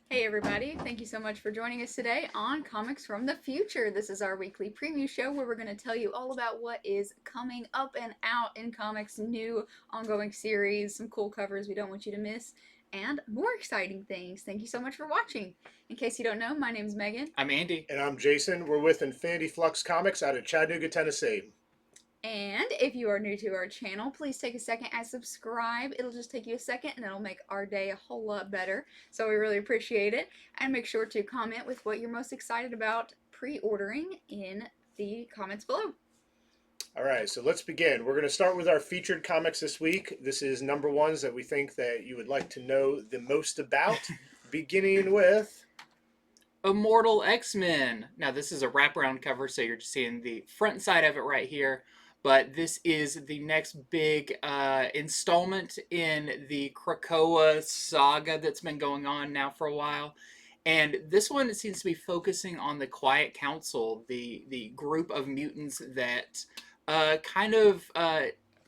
Hey everybody, thank you so much for joining us today on Comics from the Future. This is our weekly preview show where we're going to tell you all about what is coming up and out in comics, new ongoing series, some cool covers we don't want you to miss, and more exciting things. Thank you so much for watching. In case you don't know, my name is Megan. I'm Andy. And I'm Jason. We're with Infinity Flux Comics out of Chattanooga, Tennessee. And if you are new to our channel, please take a second and subscribe. It'll just take you a second and it'll make our day a whole lot better. So we really appreciate it. And make sure to comment with what you're most excited about pre-ordering in the comments below. All right, so let's begin. We're going to start with our featured comics this week. This is number ones that we think that you would like to know the most about, beginning with Immortal X-Men. Now, this is a wraparound cover, so you're just seeing the front side of it right here. But this is the next big installment in the Krakoa saga that's been going on now for a while. And this one seems to be focusing on the Quiet Council, the group of mutants that kind of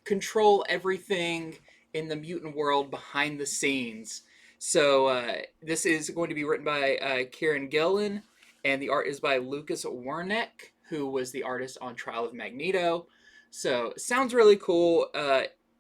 control everything in the mutant world behind the scenes. So this is going to be written by Kieran Gillen, and the art is by Lucas Werneck, who was the artist on Trial of Magneto. So sounds really cool.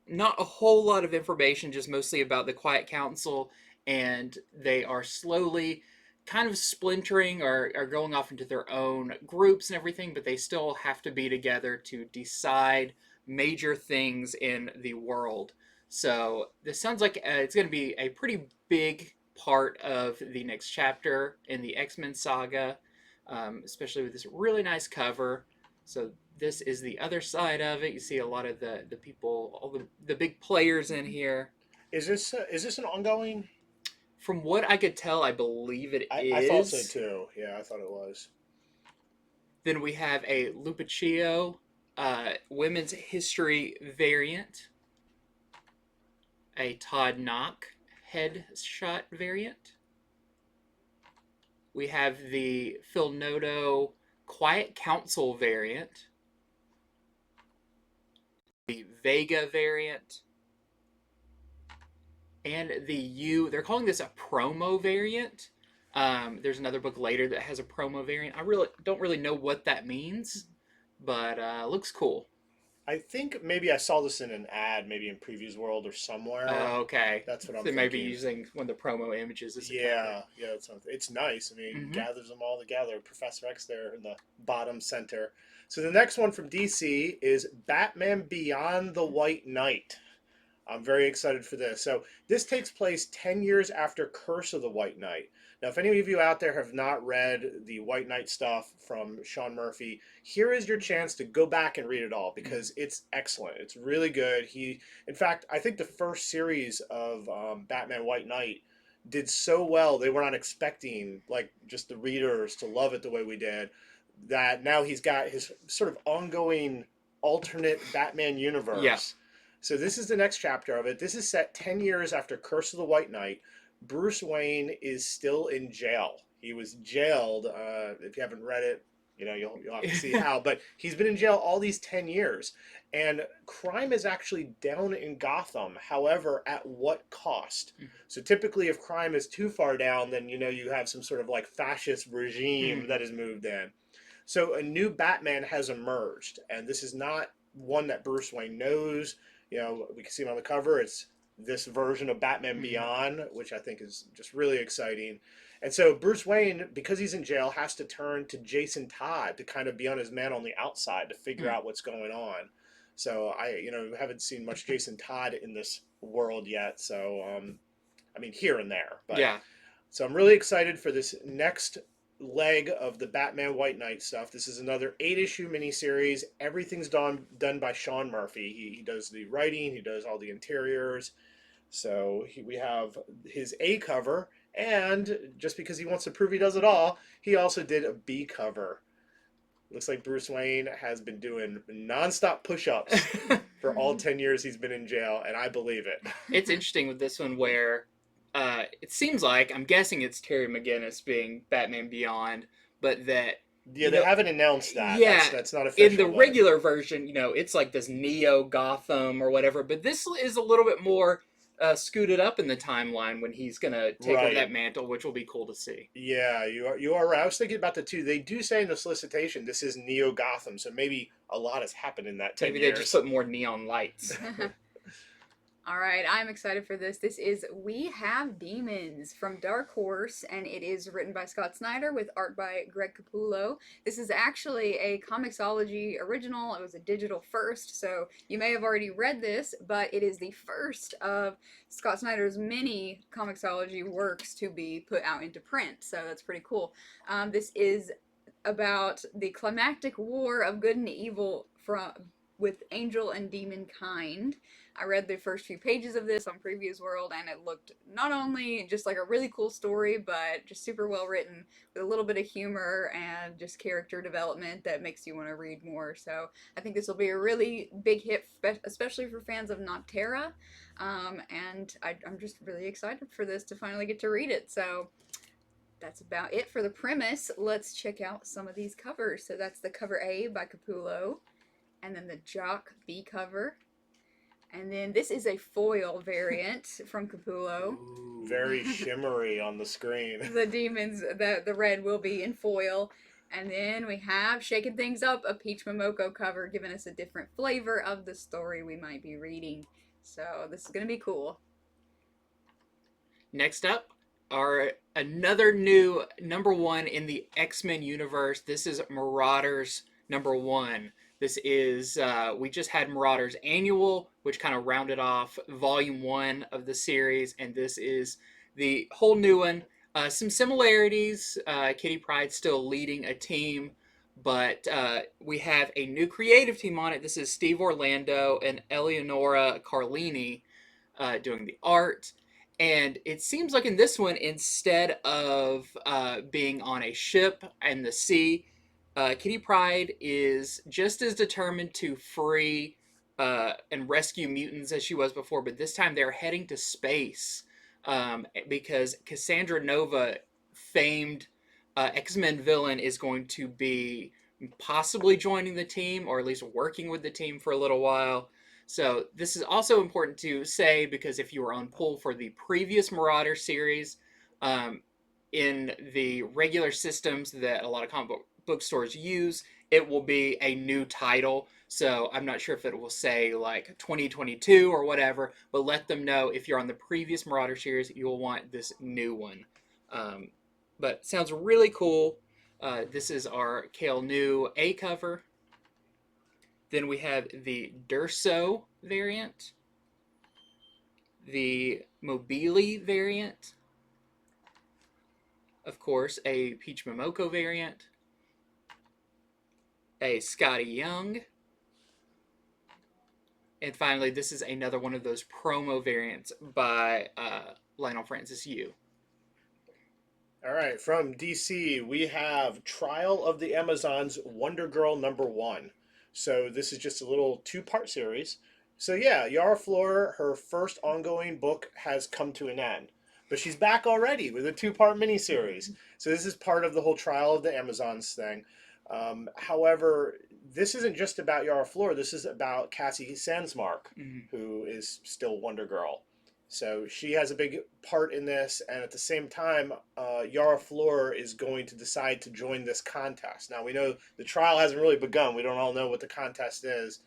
Not a whole lot of information, just mostly about the Quiet Council, and they are slowly kind of splintering or going off into their own groups and everything, but they still have to be together to decide major things in the world. So this sounds like it's going to be a pretty big part of the next chapter in the X-Men saga, especially with this really nice cover. So this is the other side of it. You see a lot of the people, all the big players in here. is this an ongoing? From what I could tell, I believe it is. I thought so too. Yeah, I thought it was. Then we have a LUPACCHINO women's history variant, a Todd NOCK headshot variant. We have the Phil Noto Quiet Council variant, the VEGA variant, and they're calling this a promo variant. There's another book later that has a promo variant. I really don't really know what that means, but looks cool. I think maybe I saw this in an ad, maybe in Previews World or somewhere. Okay. That's what I'm They thinking. may be using one of the promo images as a cover. Yeah, it's nice. I mean, gathers them all together. Professor X there in the bottom center. So the next one from DC is Batman Beyond the White Knight. I'm very excited for this. So this takes place 10 years after Curse of the White Knight. Now, if any of you out there have not read the White Knight stuff from Sean Murphy, here is your chance to go back and read it all because it's excellent. It's really good. In fact, I think the first series of Batman White Knight did so well. They were not expecting like just the readers to love it the way we did. That now he's got his sort of ongoing alternate Batman universe. Yeah. So this is the next chapter of it. This is set 10 years after Curse of the White Knight. Bruce Wayne is still in jail. He was jailed. If you haven't read it, you'll have to see how. But he's been in jail all these 10 years. And crime is actually down in Gotham. However, at what cost? So typically if crime is too far down, then you have some sort of like fascist regime that has moved in. So a new Batman has emerged. And this is not one that Bruce Wayne knows. We can see him on the cover. It's this version of Batman Beyond, which I think is just really exciting. And so Bruce Wayne, because he's in jail, has to turn to Jason Todd to kind of be on his man on the outside to figure out what's going on. So I haven't seen much Jason Todd in this world yet. So, I mean, here and there. But, yeah. So I'm really excited for this next leg of the Batman White Knight stuff. This is another 8-issue miniseries. Everything's done by Sean Murphy. He does the writing. He does all the interiors. So we have his A cover, and just because he wants to prove he does it all, he also did a B cover. Looks like Bruce Wayne has been doing nonstop push-ups for all 10 years he's been in jail, and I believe it. It's interesting with this one where it seems like, I'm guessing it's Terry McGinnis being Batman Beyond, but that... Yeah, they haven't announced that. Yeah, that's not official. In the regular version, it's like this Neo Gotham or whatever, but this is a little bit more scooted up in the timeline when he's going to take over Right. that mantle, which will be cool to see. Yeah, you are right. I was thinking about the two. They do say in the solicitation this is Neo Gotham, so maybe a lot has happened in that 10 Maybe years. they just put more neon lights. All right, I'm excited for this. This is We Have Demons from Dark Horse, and it is written by Scott Snyder with art by Greg Capullo. This is actually a Comixology original. It was a digital first, so you may have already read this, but it is the first of Scott Snyder's many Comixology works to be put out into print, so that's pretty cool. This is about the climactic war of good and evil with angel and demon kind. I read the first few pages of this on Previews World, and it looked not only just like a really cool story, but just super well written with a little bit of humor and just character development that makes you want to read more. So I think this will be a really big hit, especially for fans of Noctera. And I'm just really excited for this to finally get to read it. So that's about it for the premise. Let's check out some of these covers. So that's the cover A by Capullo, and then the JOCK B cover. And then this is a foil variant from Capullo. Ooh. Very shimmery on the screen. The demons, the red will be in foil. And then we have, shaking things up, a Peach Momoko cover, giving us a different flavor of the story we might be reading. So this is going to be cool. Next up are another new #1 in the X-Men universe. This is Marauders #1. This is, we just had Marauders Annual, which kind of rounded off Volume 1 of the series, and this is the whole new one. Some similarities, Kitty Pryde still leading a team, but we have a new creative team on it. This is Steve Orlando and Eleonora Carlini doing the art. And it seems like in this one, instead of being on a ship in the sea, Kitty Pryde is just as determined to free and rescue mutants as she was before, but this time they're heading to space because Cassandra Nova, famed X-Men villain, is going to be possibly joining the team, or at least working with the team for a little while. So this is also important to say, because if you were on pull for the previous Marauder series, in the regular systems that a lot of comic bookstores use, it will be a new title. So I'm not sure if it will say like 2022 or whatever, but let them know if you're on the previous Marauder series, you'll want this new one. But sounds really cool. This is our Kale New A cover. Then we have the DURSO variant, the MOBILI variant, of course, a Peach Momoko variant, a Scotty Young, and finally, this is another one of those promo variants by Lionel Francis Yu. All right, from DC, we have Trial of the Amazons Wonder Girl #1. So this is just a little 2-part series. So yeah, Yara Flor, her first ongoing book has come to an end. But she's back already with a 2-part miniseries. So this is part of the whole Trial of the Amazons thing. However, this isn't just about Yara Flor. This is about Cassie Sandsmark, who is still Wonder Girl. So she has a big part in this, and at the same time, Yara Flor is going to decide to join this contest. Now, we know the trial hasn't really begun. We don't all know what the contest is.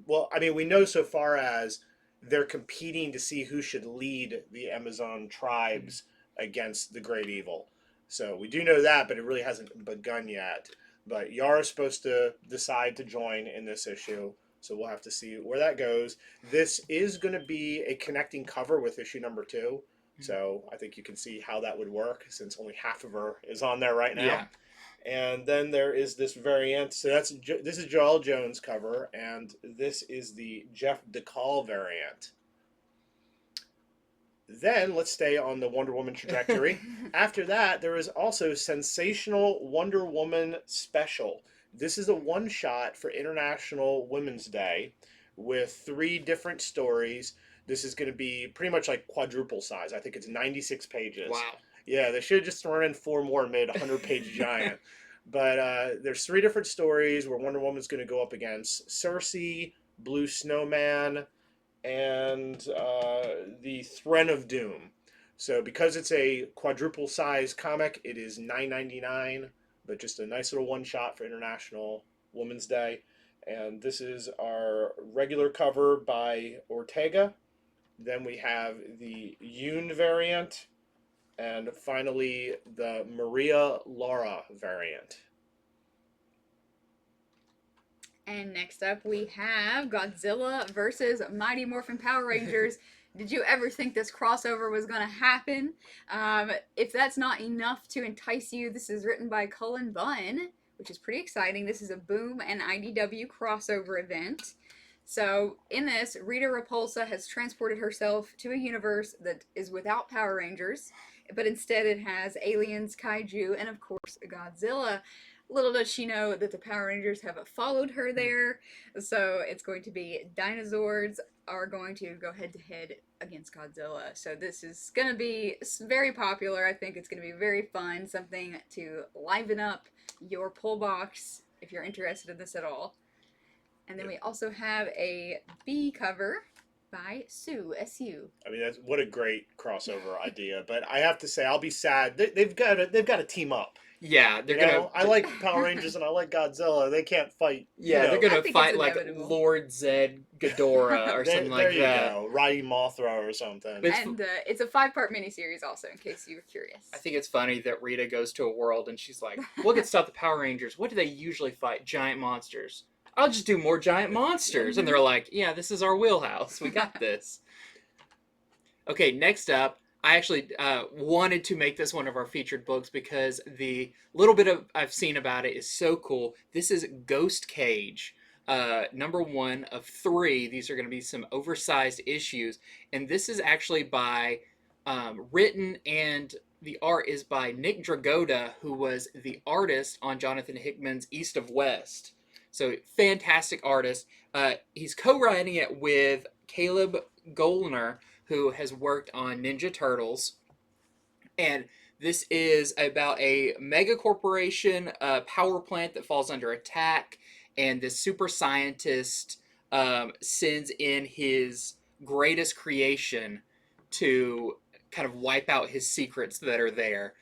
Well, I mean, we know so far as they're competing to see who should lead the Amazon tribes against the Great Evil. So we do know that, but it really hasn't begun yet. But Yara's supposed to decide to join in this issue. So we'll have to see where that goes. This is going to be a connecting cover with issue #2. So I think you can see how that would work, since only half of her is on there right now. Yeah. And then there is this variant. So this is Joel Jones' cover, and this is the Jeff DeCall variant. Then let's stay on the Wonder Woman trajectory. After that, there is also Sensational Wonder Woman Special. This is a one-shot for International Women's Day with 3 different stories. This is going to be pretty much like quadruple size. I think it's 96 pages. Wow. Yeah, they should have just thrown in 4 more and made a 100-page giant. But there's 3 different stories where Wonder Woman's going to go up against Circe, Blue Snowman, and the Thread of Doom. So because it's a quadruple size comic, it is $9.99, but just a nice little one shot for International Women's Day. And this is our regular cover by Ortega. Then we have the Yoon variant, and finally the Maria Laura variant. And next up we have Godzilla versus Mighty Morphin Power Rangers. Did you ever think this crossover was going to happen? If that's not enough to entice you, this is written by Cullen Bunn, which is pretty exciting. This is a Boom and IDW crossover event. So in this, Rita Repulsa has transported herself to a universe that is without Power Rangers, but instead it has aliens, kaiju, and of course Godzilla. Little does she know that the Power Rangers have followed her there, so it's going to be dinosaurs are going to go head to head against Godzilla. So this is going to be very popular. I think it's going to be very fun, something to liven up your pull box if you're interested in this at all. And then we also have a B cover by Sue, S-U. I mean, what a great crossover idea. But I have to say, I'll be sad. They've got to team up. Yeah, they're gonna. I like Power Rangers and I like Godzilla. They can't fight. Yeah, they're gonna fight like inevitable. Lord Zed Ghidorah or something like that. There you go, Roddy Mothra or something. And it's a 5-part miniseries also, in case you were curious. I think it's funny that Rita goes to a world and she's like, "What could stop the Power Rangers? What do they usually fight? Giant monsters. I'll just do more giant monsters." And they're like, "Yeah, this is our wheelhouse. We got this." Okay, next up. I actually wanted to make this one of our featured books because the little bit I've seen about it is so cool. This is Ghost Cage, number 1 of 3. These are going to be some oversized issues. And this is actually by written, and the art is by Nick Dragotta, who was the artist on Jonathan Hickman's East of West. So fantastic artist. He's co-writing it with Caleb Gollner, who has worked on Ninja Turtles. And this is about a mega corporation power plant that falls under attack, and this super scientist sends in his greatest creation to kind of wipe out his secrets that are there.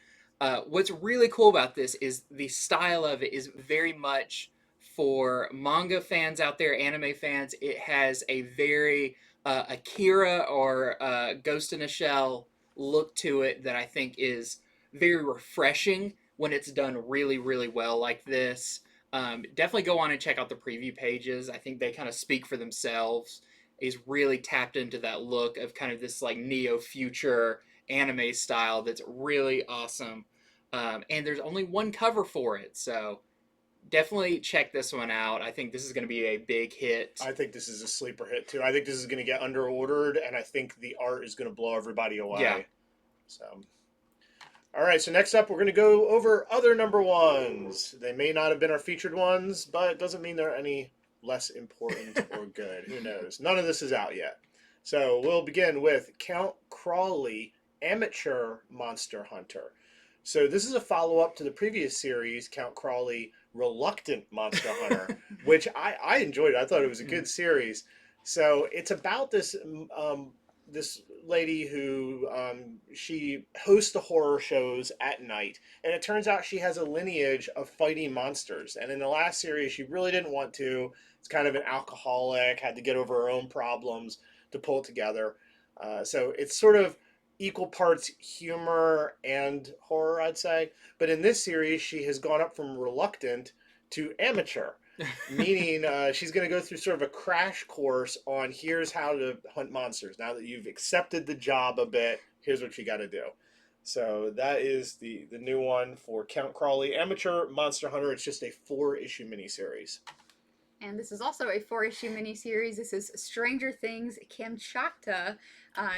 What's really cool about this is the style of it is very much for manga fans out there, anime fans. It has a very Akira or Ghost in a Shell look to it that I think is very refreshing when it's done really, really well like this. Definitely go on and check out the preview pages. I think they kind of speak for themselves. He's really tapped into that look of kind of this like neo-future anime style that's really awesome. And there's only one cover for it, so definitely check this one out. I think this is going to be a big hit. I think this is a sleeper hit too. I think this is going to get under-ordered, and I think the art is going to blow everybody away. Yeah. So, all right. So next up, we're going to go over other number 1s. They may not have been our featured ones, but it doesn't mean they're any less important or good. Who knows? None of this is out yet. So we'll begin with Count Crawley, Amateur Monster Hunter. So this is a follow-up to the previous series, Count Crawley, Reluctant Monster Hunter, which I enjoyed. I thought it was a good series. So it's about this this lady who she hosts the horror shows at night, and it turns out she has a lineage of fighting monsters. And in the last series, she really didn't want to. It's kind of an alcoholic, had to get over her own problems to pull it together. So it's sort of equal parts humor and horror, I'd say. But in this series, she has gone up from reluctant to amateur, meaning she's going to go through sort of a crash course on here's how to hunt monsters. Now that you've accepted the job a bit, here's what you got to do. So that is the new one for Count Crawley, Amateur Monster Hunter. It's just a 4-issue miniseries. And this is also a 4-issue miniseries. This is Stranger Things Kamchatka.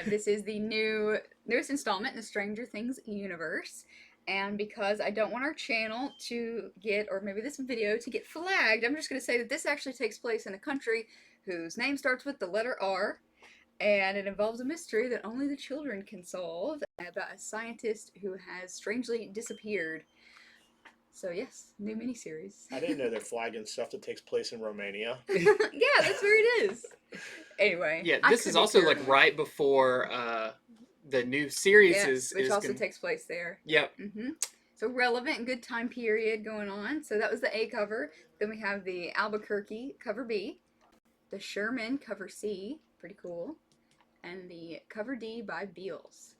This is the newest installment in the Stranger Things universe. And because I don't want our channel to get, or maybe this video to get flagged, I'm just going to say that this actually takes place in a country whose name starts with the letter R. And it involves a mystery that only the children can solve about a scientist who has strangely disappeared. So yes, new miniseries. I didn't know they're flagging stuff that takes place in Romania. Yeah, that's where it is. Anyway. Yeah, I this could is be also terrible. like right before the new series Yes, which also gonna... takes place there. Yep. So relevant and good time period going on. So that was the A cover. Then we have the Albuquerque cover B, the Sherman cover C, pretty cool, and the cover D by Beals.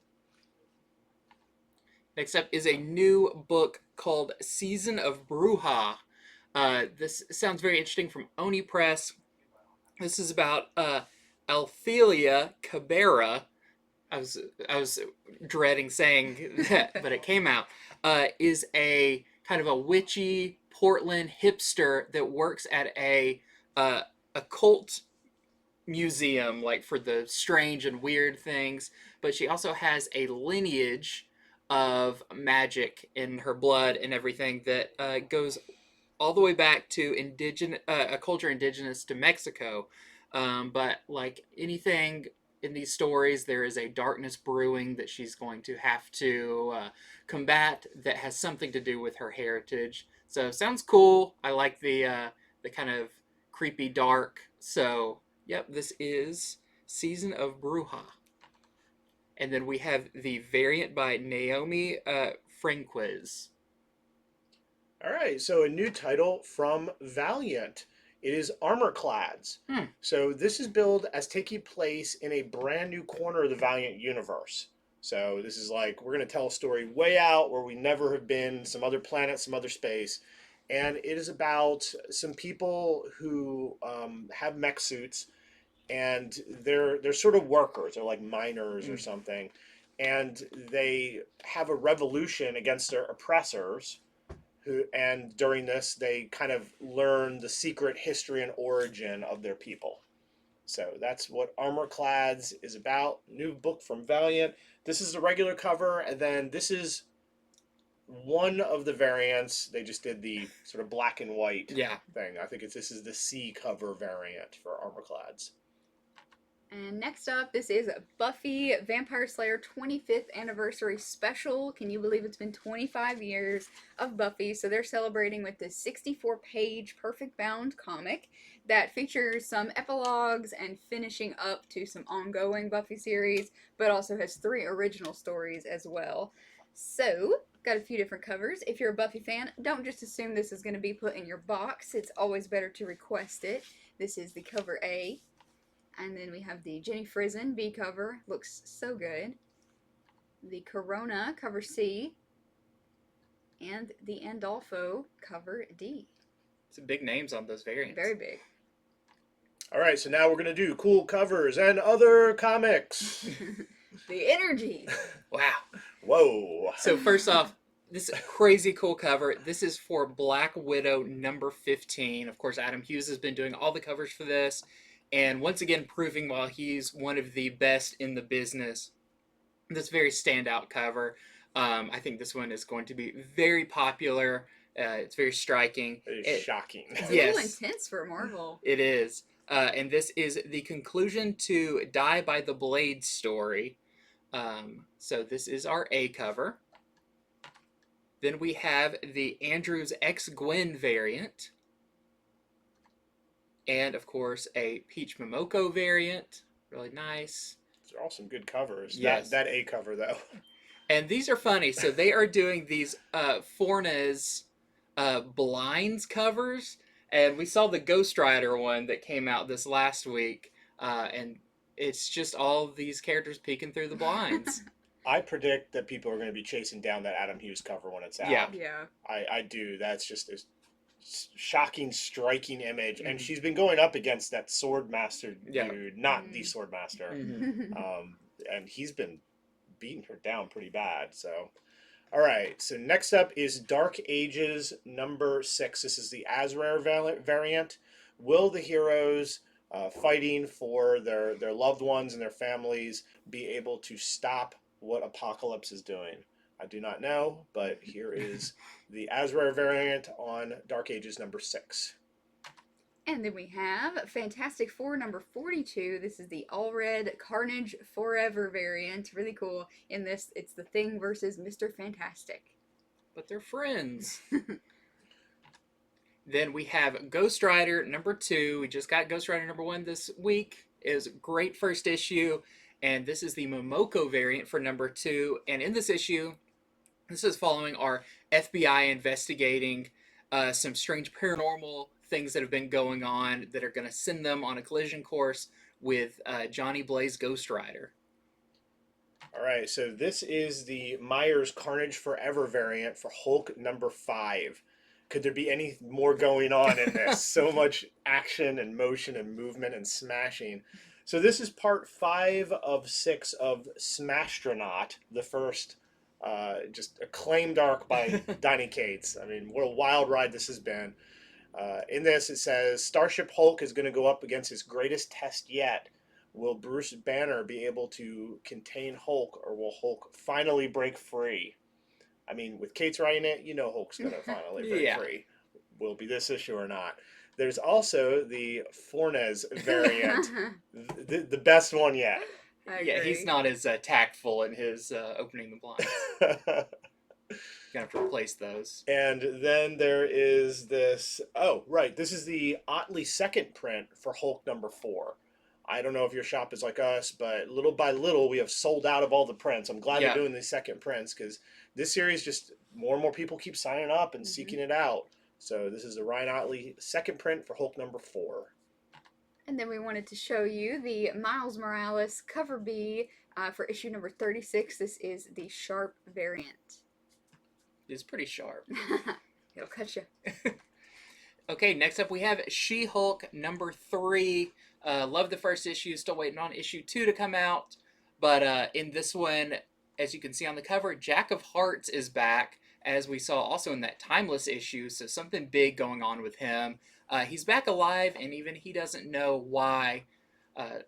Next up is a new book called Season of Bruja. This sounds very interesting, from Oni Press. This is about Althelia Cabrera. I was dreading saying that, but it came out. Is a kind of a witchy Portland hipster that works at a occult museum, like for the strange and weird things. But she also has a lineage of magic in her blood and everything that goes all the way back to a culture indigenous to Mexico. But like anything in these stories, there is a darkness brewing that she's going to have to combat that has something to do with her heritage. So sounds cool. I like the kind of creepy dark. So yep, this is Season of Bruja. And then we have the variant by Naomi Franquez. All right, so a new title from Valiant. It is Armorclads. So this is billed as taking place in a brand new corner of the Valiant universe. So this is like, we're going to tell a story way out where we never have been, some other planet, some other space. And it is about some people who have mech suits, and they're sort of workers. They're like miners or something. And they have a revolution against their oppressors. And during this, they kind of learn the secret history and origin of their people. So that's what Armorclads is about. New book from Valiant. This is the regular cover, and then this is one of the variants. They just did the sort of black and white thing. I think this is the C cover variant for Armorclads. And next up, this is Buffy Vampire Slayer 25th Anniversary Special. Can you believe it's been 25 years of Buffy? So they're celebrating with this 64-page perfect bound comic that features some epilogues and finishing up to some ongoing Buffy series, but also has 3 original stories as well. So, got a few different covers. If you're a Buffy fan, don't just assume this is going to be put in your box. It's always better to request it. This is the cover A. And then we have the Jenny Frizen B cover. Looks so good. The Corona cover C. And the Andolfo cover D. Some big names on those variants. Very big. All right, so now we're going to do cool covers and other comics. The energy. Wow. Whoa. So first off, this crazy cool cover. This is for Black Widow number 15. Of course, Adam Hughes has been doing all the covers for this. And once again, proving while he's one of the best in the business. This very standout cover. I think this one is going to be very popular. It's very striking. It's shocking. It's a little intense for Marvel. It is. And this is the conclusion to Die by the Blade story. So this is our A cover. Then we have the Andrews X Gwen variant. And, of course, a Peach Momoko variant. Really nice. These are all some good covers. Yes. That A cover, though. And these are funny. So they are doing these Fornes blinds covers. And we saw the Ghost Rider one that came out this last week. And it's just all these characters peeking through the blinds. I predict that people are going to be chasing down that Adam Hughes cover when it's out. Yeah. I do. That's just a shocking, striking image. And she's been going up against that Swordmaster dude, not the Swordmaster. And he's been beating her down pretty bad. So, all right. So next up is Dark Ages number 6. This is the Azrael variant. Will the heroes fighting for their loved ones and their families be able to stop what Apocalypse is doing? I do not know, but here is the Azrael variant on Dark Ages number 6. And then we have Fantastic Four number 42. This is the All Red Carnage Forever variant. Really cool. In this, it's the Thing versus Mr. Fantastic. But they're friends. Then we have Ghost Rider number 2. We just got Ghost Rider number 1 this week. It was a great first issue, and this is the Momoko variant for number 2. And in this issue, this is following our FBI investigating some strange paranormal things that have been going on that are going to send them on a collision course with Johnny Blaze Ghost Rider. All right, so this is the Myers Carnage Forever variant for Hulk number 5. Could there be any more going on in this? So much action and motion and movement and smashing. So this is part 5 of 6 of Smashtronaut, the first just acclaimed arc by Donny Cates. I mean, what a wild ride this has been. In this, it says, Starship Hulk is going to go up against his greatest test yet. Will Bruce Banner be able to contain Hulk, or will Hulk finally break free? I mean, with Cates writing it, you know Hulk's going to finally break free. Will it be this issue or not? There's also the Fornes variant, the best one yet. Yeah, he's not as tactful in his opening the blinds. Gonna have to replace those. And then there is this. Oh, right. This is the Otley second print for Hulk number 4. I don't know if your shop is like us, but little by little, we have sold out of all the prints. I'm glad they're doing these second prints because this series just more and more people keep signing up and seeking it out. So this is the Ryan Otley second print for Hulk number 4. And then we wanted to show you the Miles Morales cover B for issue number 36. This is the Sharp variant. It's pretty sharp. It'll cut you. Okay, next up we have She-Hulk number 3. Love the first issue, still waiting on issue 2 to come out. But in this one, as you can see on the cover, Jack of Hearts is back, as we saw also in that Timeless issue, so something big going on with him. He's back alive, and even he doesn't know why.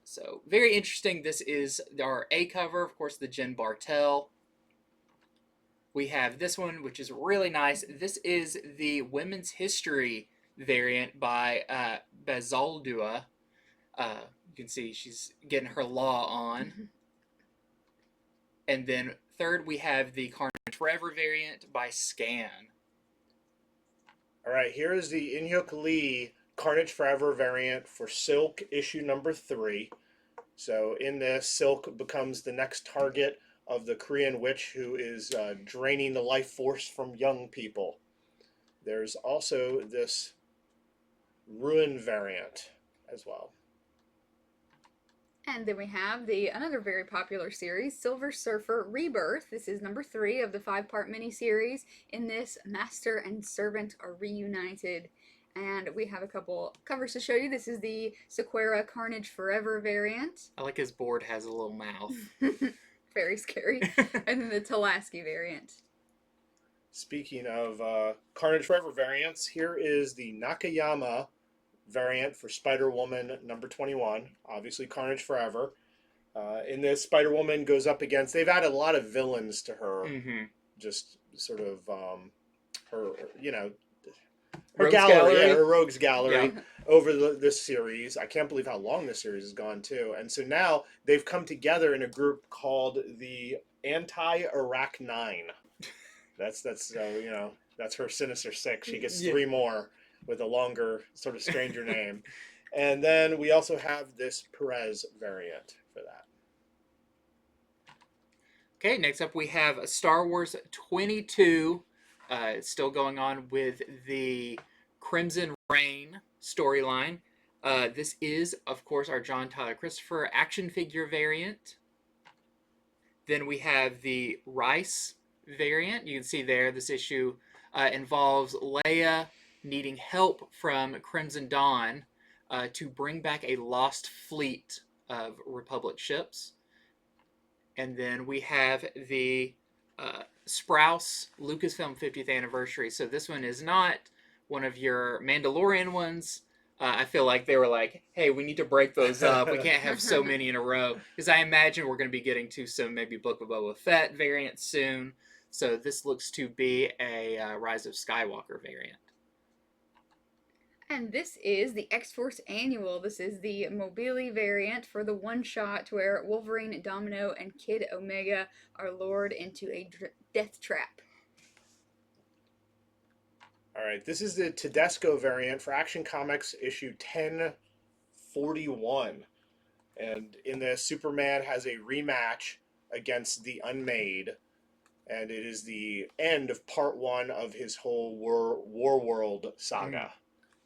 So very interesting. This is our A cover, of course, the Jen Bartel. We have this one, which is really nice. This is the Women's History variant by Bazaldua. You can see she's getting her law on. And then third, we have the Carnage Forever variant by Scan. All right, here is the In-Hyuk Lee Carnage Forever variant for Silk issue number 3. So in this, Silk becomes the next target of the Korean witch who is draining the life force from young people. There's also this Ruin variant as well. And then we have another very popular series, Silver Surfer Rebirth. This is number 3 of the 5-part miniseries. In this, Master and Servant are reunited. And we have a couple covers to show you. This is the Sequera Carnage Forever variant. I like his board has a little mouth. Very scary. And then the Talaski variant. Speaking of Carnage Forever variants, here is the Nakayama variant for Spider-Woman number 21. Obviously Carnage Forever. In this, Spider-Woman goes up against... They've added a lot of villains to her. Just sort of her, you know... Her gallery. Yeah, her rogues gallery over this series. I can't believe how long this series has gone, too. And so now they've come together in a group called the Anti-Iraq 9. That's you know, that's her Sinister Six. She gets 3 more with a longer, sort of stranger name. And then we also have this Perez variant for that. Okay, next up we have Star Wars 22. It's still going on with the Crimson Reign storyline. This is, of course, our John Tyler Christopher action figure variant. Then we have the Rice variant. You can see there, this issue involves Leia needing help from Crimson Dawn to bring back a lost fleet of Republic ships. And then we have the Sprouse Lucasfilm 50th anniversary. So this one is not one of your Mandalorian ones. I feel like they were like, hey, we need to break those up. We can't have so many in a row. Because I imagine we're going to be getting to some maybe Book of Boba Fett variants soon. So this looks to be a Rise of Skywalker variant. And this is the X-Force Annual. This is the Mobili variant for the one-shot where Wolverine, Domino, and Kid Omega are lured into a death trap. All right, this is the Tedesco variant for Action Comics issue 1041. And in this, Superman has a rematch against the Unmade, and it is the end of part 1 of his whole War World saga.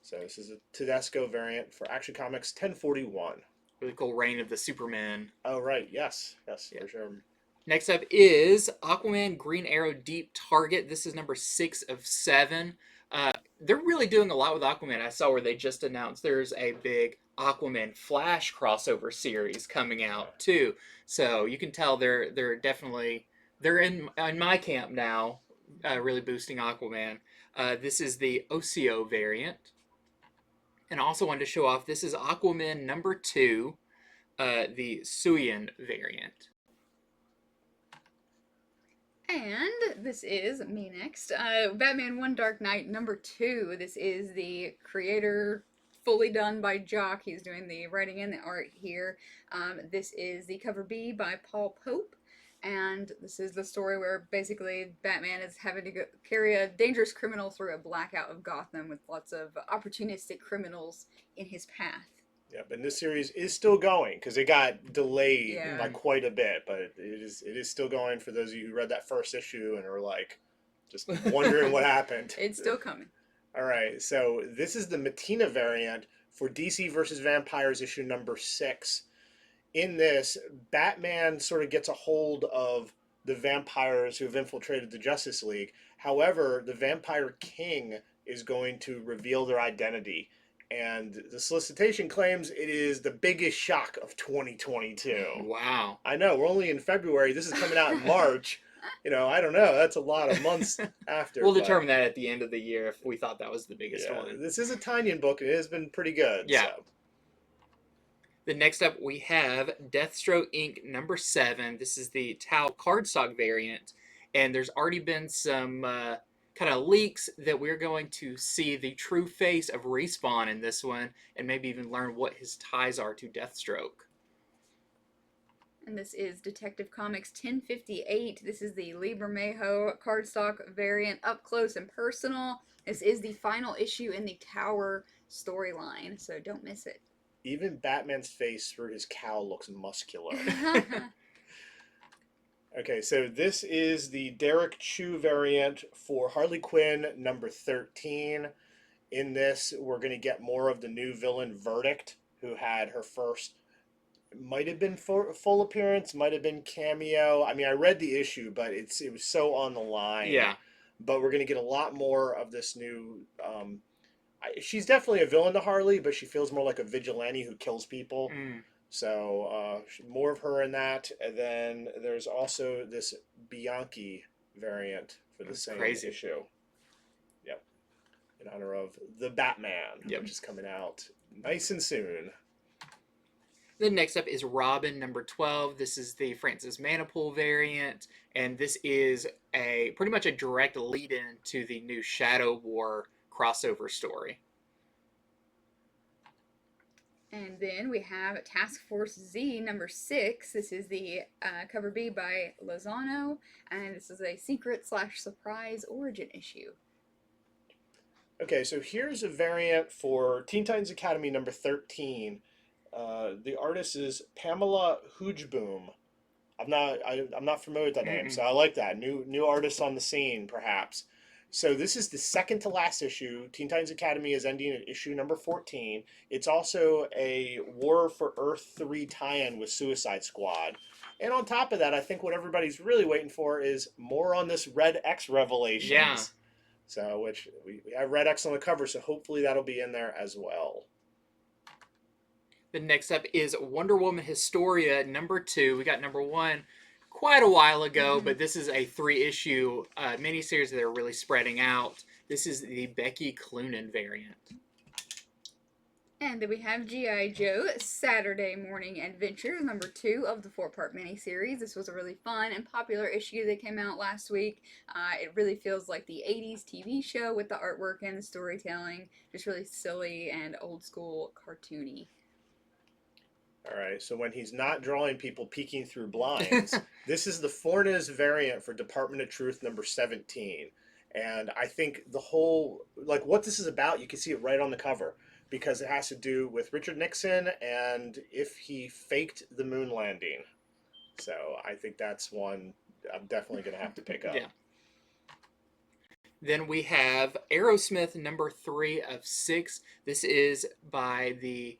So this is a Tedesco variant for Action Comics 1041. Really cool reign of the Superman. Oh, right. Yes. Yes, Yeah. for sure. Next up is Aquaman Green Arrow Deep Target. This is number 6 of 7. They're really doing a lot with Aquaman. I saw where they just announced there's a big Aquaman Flash crossover series coming out too. So you can tell they're definitely in my camp now, really boosting Aquaman. This is the Osio variant, and I also wanted to show off this is Aquaman number 2, the Suyin variant. And this is me next. Batman 1 Dark Knight number 2. This is the creator, fully done by JOCK. He's doing the writing and the art here. This is the cover B by Paul Pope. And this is the story where basically Batman is having to carry a dangerous criminal through a blackout of Gotham with lots of opportunistic criminals in his path. Yep, and this series is still going because it got delayed by quite a bit, but it is still going for those of you who read that first issue and are like just wondering what happened. It's still coming. All right, so this is the Matina variant for DC versus Vampires issue number 6. In this, Batman sort of gets a hold of the vampires who have infiltrated the Justice League. However, the Vampire King is going to reveal their identity. And the solicitation claims it is the biggest shock of 2022. Wow. I know, we're only in February. This is coming out in March. You know, I don't know. That's a lot of months after. We'll determine that at the end of the year if we thought that was the biggest one. This is a Tynion book, and it has been pretty good. Yeah. So. The next up, we have Deathstroke Inc. number 7. This is the Tau cardstock variant. And there's already been some kind of leaks that we're going to see the true face of Respawn in this one, and maybe even learn what his ties are to Deathstroke. And this is Detective Comics 1058. This is the Lee Bermejo cardstock variant, up close and personal. This is the final issue in the Tower storyline, so don't miss it. Even Batman's face through his cowl looks muscular. Okay, so this is the Derek Chu variant for Harley Quinn number 13. In this, we're going to get more of the new villain Verdict, who had her first, might have been full appearance, might have been cameo. I mean, I read the issue, but it was so on the line. Yeah. But we're going to get a lot more of this new... she's definitely a villain to Harley, but she feels more like a vigilante who kills people. So more of her in that. And then there's also this Bianchi variant for the same issue. Yep. In honor of the Batman, which is coming out nice and soon. Then next up is Robin number 12. This is the Francis Manipool variant. And this is pretty much a direct lead-in to the new Shadow War crossover story. And then we have Task Force Z number 6. This is the cover B by Lozano, and this is a secret/surprise origin issue. Okay, so here's a variant for Teen Titans Academy number 13. The artist is Pamela Hoojboom. I'm not familiar with that name, so I like that. New artist on the scene, perhaps. So this is the second to last issue. Teen Titans Academy is ending at issue number 14. It's also a War for Earth 3 tie-in with Suicide Squad. And on top of that, I think what everybody's really waiting for is more on this Red X Revelations. Yeah. So, which we have Red X on the cover, so hopefully that'll be in there as well. The next up is Wonder Woman Historia number 2. We got number 1 quite a while ago, but this is a 3-issue miniseries that they're really spreading out. This is the Becky Cloonan variant. And then we have G.I. Joe Saturday Morning Adventure, number 2 of the 4-part miniseries. This was a really fun and popular issue that came out last week. It really feels like the 80s TV show with the artwork and the storytelling. Just really silly and old school cartoony. All right, so when he's not drawing people peeking through blinds, this is the Fornes variant for Department of Truth number 17. And I think the whole, like what this is about, you can see it right on the cover. because it has to do with Richard Nixon and if he faked the moon landing. So I think that's one I'm definitely going to have to pick up. Yeah. Then we have Aerosmith number 3 of 6. This is by the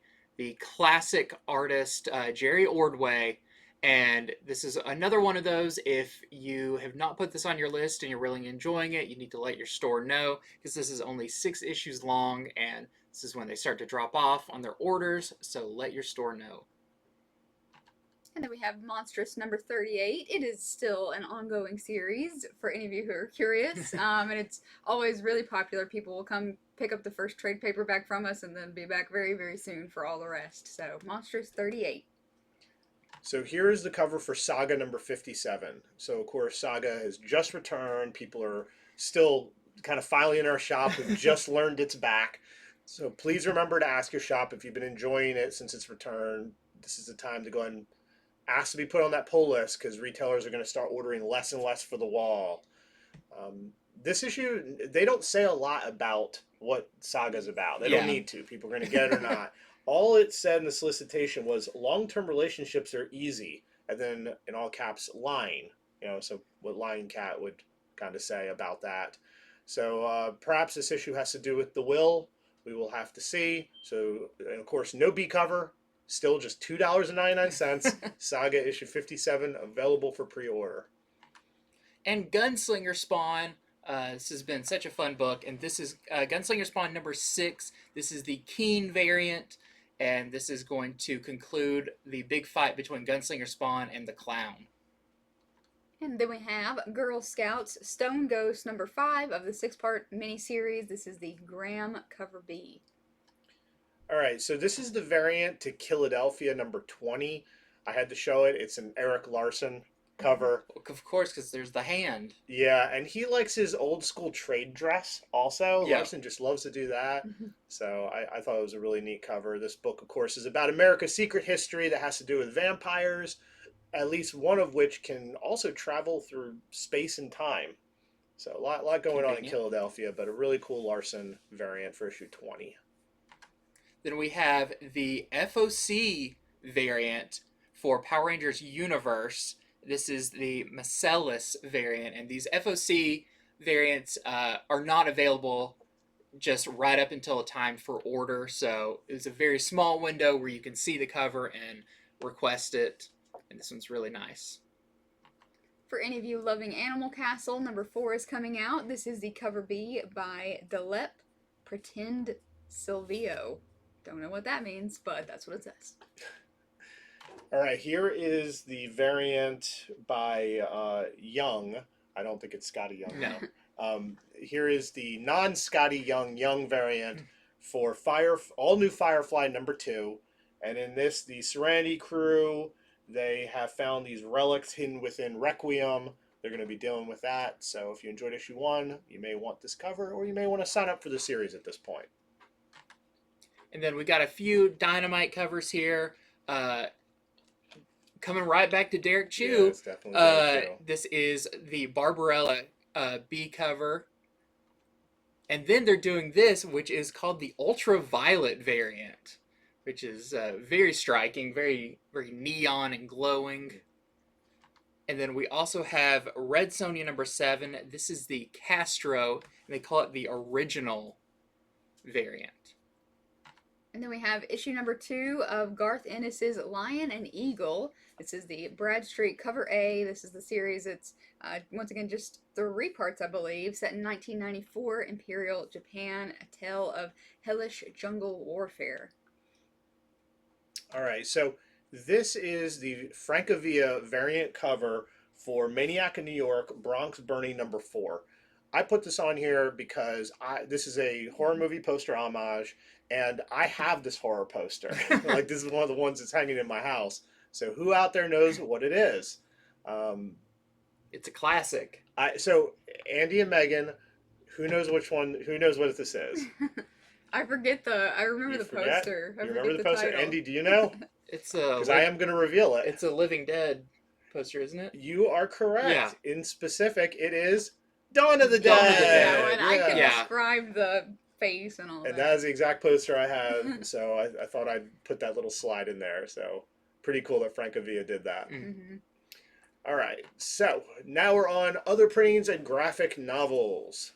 classic artist Jerry Ordway. And this is another one of those, if you have not put this on your list and you're really enjoying it, you need to let your store know, because this is only 6 issues long, and this is when they start to drop off on their orders, so let your store know. And then we have Monstrous number 38. It is still an ongoing series for any of you who are curious, and it's always really popular. People will come pick up the first trade paperback from us and then be back very, very soon for all the rest. So, Monstrous 38. So here is the cover for Saga number 57. So, of course, Saga has just returned. People are still kind of filing in our shop. We've just learned it's back. So please remember to ask your shop if you've been enjoying it since its return. This is the time to go ahead and ask to be put on that pull list, because retailers are going to start ordering less and less for the wall. This issue, they don't say a lot about what Saga's about. They don't need to. People are going to get it or not. All it said in the solicitation was long-term relationships are easy, and then in all caps, lying. So what Lying Cat would kind of say about that. So perhaps this issue has to do with the will. We will have to see. So, and of course, no B cover. Still just $2.99. Saga issue 57 available for pre-order. And Gunslinger Spawn. This has been such a fun book, and this is Gunslinger Spawn number 6. This is the Keen variant. And this is going to conclude the big fight between Gunslinger Spawn and the Clown. And then we have Girl Scouts Stone Ghost number 5 of the 6-part miniseries. This is the Graham cover B. All right, so this is the variant to Philadelphia number 20. I had to show it. It's an Eric Larson cover. Of course, because there's the hand. Yeah, and he likes his old school trade dress also. Yeah. Larson just loves to do that. So I thought it was a really neat cover. This book, of course, is about America's secret history that has to do with vampires, at least one of which can also travel through space and time. So a lot going on in Philadelphia, but a really cool Larson variant for issue 20. Then we have the FOC variant for Power Rangers Universe. This is the Marcellus variant, and these FOC variants are not available just right up until a time for order, so it's a very small window where you can see the cover and request it, and this one's really nice. For any of you loving Animal Castle, number 4 is coming out. This is the cover B by Delep Pretend Silvio. Don't know what that means, but that's what it says. All right, here is the variant by Young. I don't think it's Scotty Young. No. Here is the non-Scotty Young variant for all new Firefly number 2. And in this, the Serenity crew, they have found these relics hidden within Requiem. They're going to be dealing with that. So if you enjoyed issue 1, you may want this cover, or you may want to sign up for the series at this point. And then we got a few Dynamite covers here. Coming right back to Derek Chew. Yeah, it's definitely Derek Chew. This is the Barbarella B cover. And then they're doing this, which is called the Ultraviolet variant, which is very striking, very, very neon and glowing. And then we also have Red Sonja number 7. This is the Castro, and they call it the original variant. And then we have issue number 2 of Garth Ennis's Lion and Eagle. This is the Bradstreet cover A. This is the series. It's, once again, just 3 parts, I believe, set in 1994, Imperial Japan, a tale of hellish jungle warfare. All right, so this is the Francavilla variant cover for Maniac in New York, Bronx Burning number 4. I put this on here because this is a horror movie poster homage, and I have this horror poster. Like, this is one of the ones that's hanging in my house. So who out there knows what it is? It's a classic. So Andy and Megan, who knows which one? Who knows what this is? I remember the poster. You remember the poster? title. Andy, do you know? It's a. Because I am going to reveal it. It's a Living Dead poster, isn't it? You are correct. Yeah. In specific, it is Dawn of the Dawn of the Dead. Dead. And I can describe the face and all And that. that is the exact poster I have, so I thought I'd put that little slide in there. So pretty cool that Francavilla did that. Mm-hmm. All right, so now we're on other printings and graphic novels.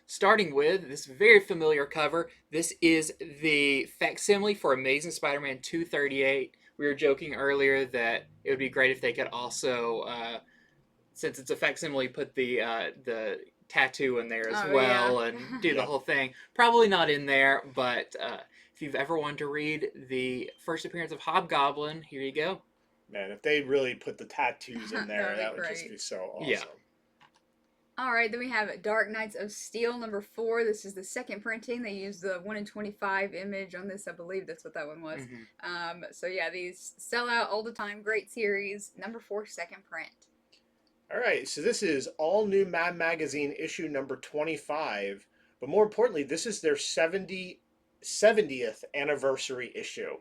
Starting with this very familiar cover. This is the facsimile for Amazing Spider-Man 238. We were joking earlier that it would be great if they could also, since it's a facsimile, put the tattoo in there as well and do the whole thing. Probably not in there, but if you've ever wanted to read the first appearance of Hobgoblin, here you go. Man, if they really put the tattoos in there, That'd be that would great. just be so awesome. Yeah. All right, then we have Dark Knights of Steel #4. This is the second printing. They used the 1 in 25 image on this. I believe that's what that one was. So yeah, these sell out all the time. Great series. #4, second print. All right, so this is all new Mad Magazine issue number 25. But more importantly, this is their 70th anniversary issue.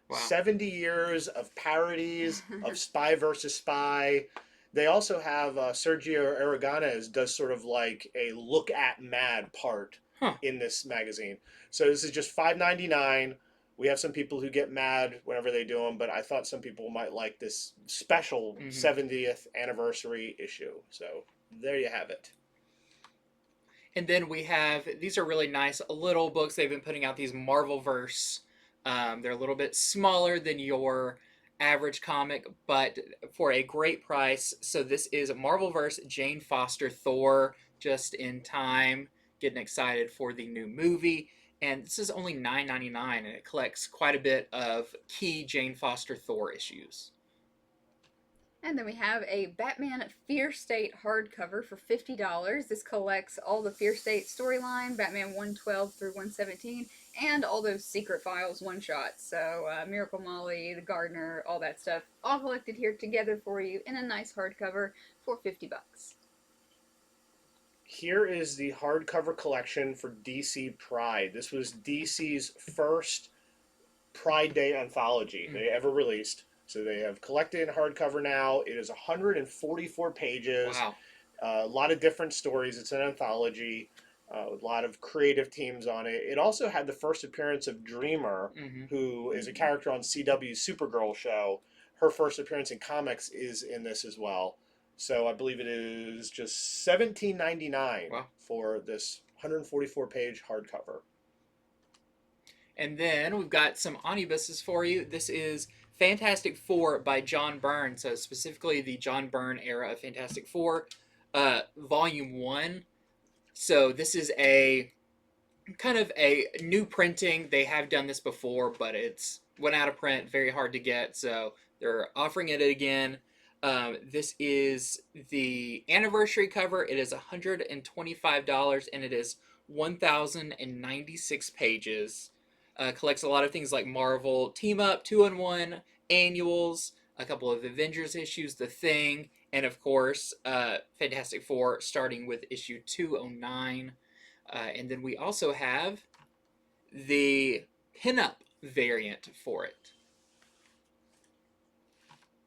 Wow. 70 years of parodies of Spy versus Spy. They also have Sergio Aragonés does sort of like a look at Mad part in this magazine. So this is just $5.99. We have some people who get mad whenever they do them, but I thought some people might like this special 70th anniversary issue. So there you have it. And then we have, these are really nice little books. They've been putting out these Marvelverse. They're a little bit smaller than your average comic, but for a great price. So this is Marvelverse Jane Foster Thor, just in time, getting excited for the new movie. And this is only $9.99, and it collects quite a bit of key Jane Foster Thor issues. And then we have a Batman Fear State hardcover for $50. This collects all the Fear State storyline, Batman 112 through 117, and all those Secret Files one-shots. So Miracle Molly, the Gardener, all that stuff, all collected here together for you in a nice hardcover for $50. Here is the hardcover collection for DC Pride. This was DC's first Pride Day anthology they ever released. So they have collected in hardcover now. It is 144 pages. Wow. A lot of different stories. It's an anthology. A lot of creative teams on it. It also had the first appearance of Dreamer, who is a character on CW's Supergirl show. Her first appearance in comics is in this as well. So I believe it is just $17.99 for this 144-page hardcover. And then we've got some omnibuses for you. This is Fantastic Four by John Byrne. So specifically the John Byrne era of Fantastic Four, Volume 1. So this is a kind of a new printing. They have done this before, but it's went out of print, very hard to get. So they're offering it again. This is the anniversary cover. It is $125, and it is 1,096 pages. Collects a lot of things like Marvel Team Up, 2-in-1, annuals, a couple of Avengers issues, The Thing, and of course, Fantastic Four, starting with issue 209. And then we also have the pinup variant for it.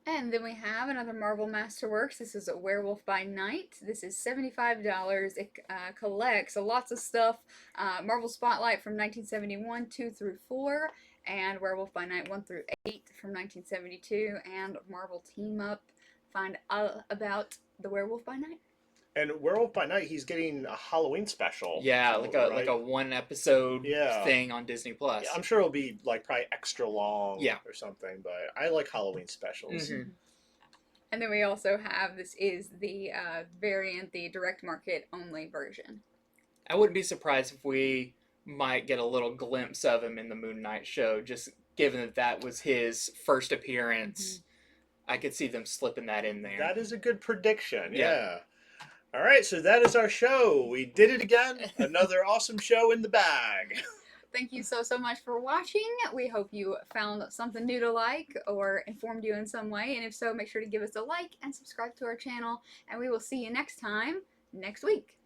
And then we have another Marvel Masterworks. This is a Werewolf by Night. This is $75. It collects lots of stuff. Marvel Spotlight from 1971, 2 through 4. And Werewolf by Night 1 through 8 from 1972. And Marvel Team Up. Find out about the Werewolf by Night. And Werewolf by Night, he's getting a Halloween special. Yeah, like a one episode thing on Disney Plus. Yeah, I'm sure it'll be like probably extra long or something, but I like Halloween specials. And then we also have, this is the variant, the direct market only version. I wouldn't be surprised if we might get a little glimpse of him in the Moon Knight show, just given that that was his first appearance. I could see them slipping that in there. That is a good prediction, yeah. All right, so that is our show. We did it again. Another awesome show in the bag. Thank you so much for watching. We hope you found something new to like or informed you in some way. And if so, make sure to give us a like and subscribe to our channel. And we will see you next time, next week.